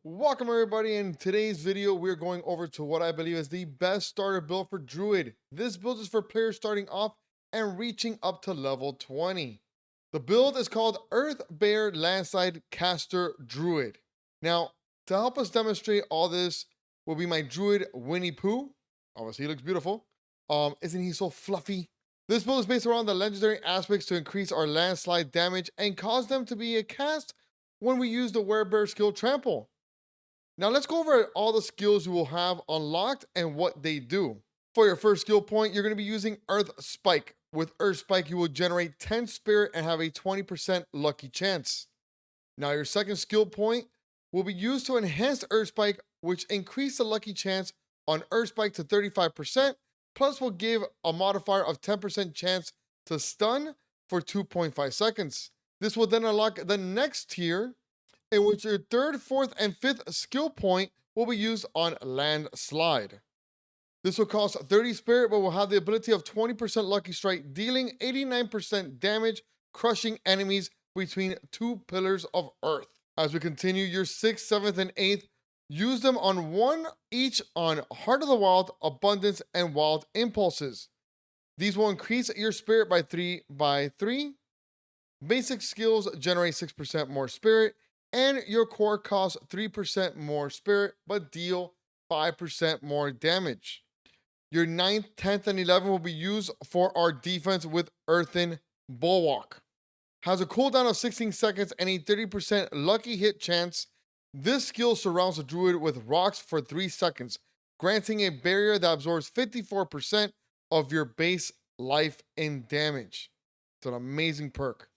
Welcome everybody. In today's video, we're going over to what I believe is the best starter build for Druid. This build is for players starting off and reaching up to level 20. The build is called Earth Bear Landslide Caster Druid. Now, to help us demonstrate all this will be my Druid Winnie Pooh. Obviously, he looks beautiful. Isn't he so fluffy? This build is based around the legendary aspects to increase our landslide damage and cause them to be a cast when we use the Werebear skill Trample. Now let's go over all the skills you will have unlocked and what they do. For your first skill point, you're going to be using Earth Spike. With Earth Spike, you will generate 10 spirit and have a 20% lucky chance. Now your second skill point will be used to enhance Earth Spike, which increase the lucky chance on Earth Spike to 35%, plus will give a modifier of 10% chance to stun for 2.5 seconds. This will then unlock the next tier, in which your third, fourth, and fifth skill point will be used on Landslide. This will cost 30 spirit, but will have the ability of 20% lucky strike, dealing 89% damage, crushing enemies between two pillars of earth. As we continue, your 6th, 7th, and 8th, use them on one each on Heart of the Wild, Abundance, and Wild Impulses. These will increase your spirit by 3. Basic skills generate 6% more spirit, and your core costs 3% more spirit, but deal 5% more damage. Your 9th, 10th, and 11th will be used for our defense with Earthen Bulwark. Has a cooldown of 16 seconds and a 30% lucky hit chance. This skill surrounds the Druid with rocks for 3 seconds, granting a barrier that absorbs 54% of your base life and damage. It's an amazing perk.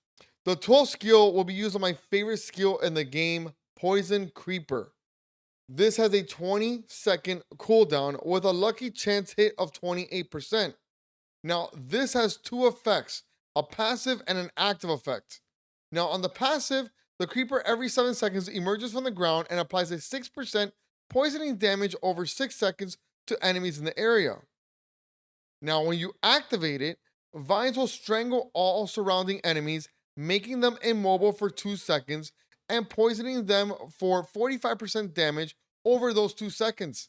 The 12th skill will be used on my favorite skill in the game, Poison Creeper. This has a 20-second cooldown with a lucky chance hit of 28%. Now, this has two effects, a passive and an active effect. Now, on the passive, the creeper every 7 seconds emerges from the ground and applies a 6% poisoning damage over 6 seconds to enemies in the area. Now, when you activate it, vines will strangle all surrounding enemies, making them immobile for 2 seconds and poisoning them for 45% damage over those 2 seconds.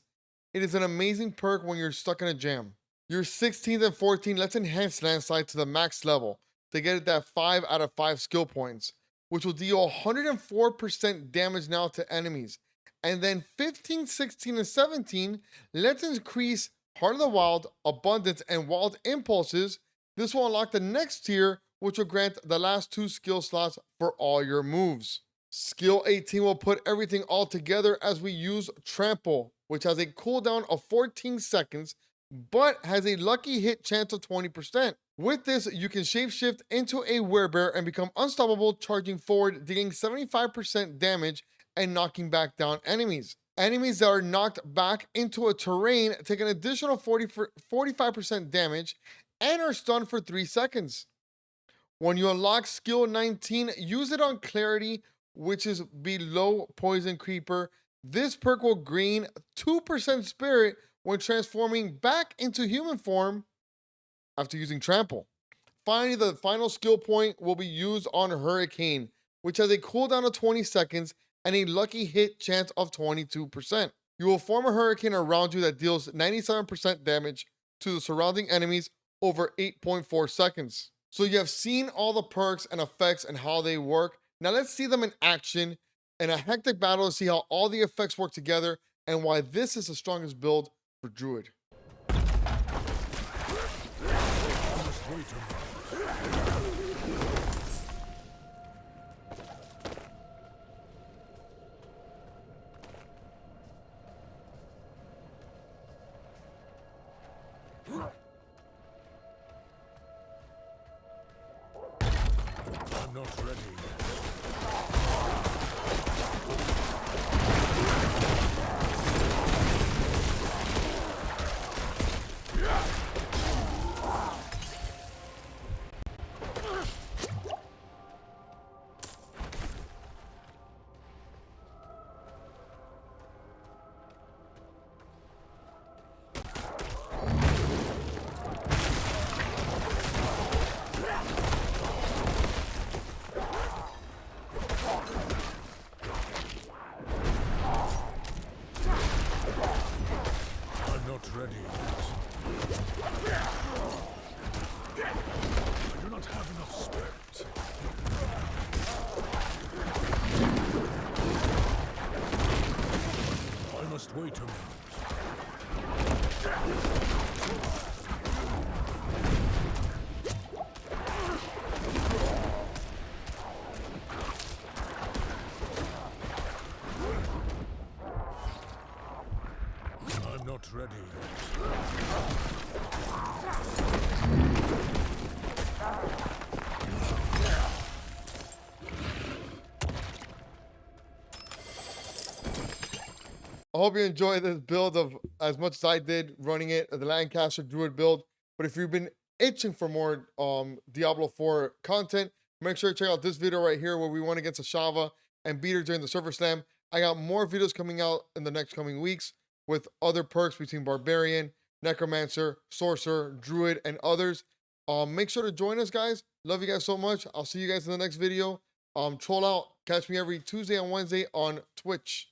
It is an amazing perk when you're stuck in a jam. Your 16th and 14th, let's enhance Landslide to the max level to get it that 5 out of 5 skill points, which will deal 104% damage now to enemies. And then 15, 16, and 17, let's increase Heart of the Wild, Abundance, and Wild Impulses. This will unlock the next tier, which will grant the last 2 skill slots for all your moves. Skill 18 will put everything all together as we use Trample, which has a cooldown of 14 seconds, but has a lucky hit chance of 20%. With this, you can shapeshift into a werebear and become unstoppable, charging forward, dealing 75% damage and knocking back down enemies. Enemies that are knocked back into a terrain take an additional 45% damage and are stunned for 3 seconds. When you unlock skill 19, use it on Clarity, which is below Poison Creeper. This perk will gain 2% spirit when transforming back into human form after using Trample. Finally, the final skill point will be used on Hurricane, which has a cooldown of 20 seconds and a lucky hit chance of 22%. You will form a hurricane around you that deals 97% damage to the surrounding enemies over 8.4 seconds. So you have seen all the perks and effects and how they work. Now let's see them in action in a hectic battle to see how all the effects work together and why this is the strongest build for Druid. I'm not ready yet. Wait a minute. I'm not ready yet. I hope you enjoy this build of as much as I did running it, the Lancaster Druid build. But if you've been itching for more Diablo 4 content, make sure to check out this video right here where we won against Ashava and beat her during the server slam. I got more videos coming out in the next coming weeks with other perks between Barbarian, Necromancer, Sorcerer, Druid, and others. Make sure to join us, guys. Love you guys so much. I'll see you guys in the next video. Troll out. Catch me every Tuesday and Wednesday on Twitch.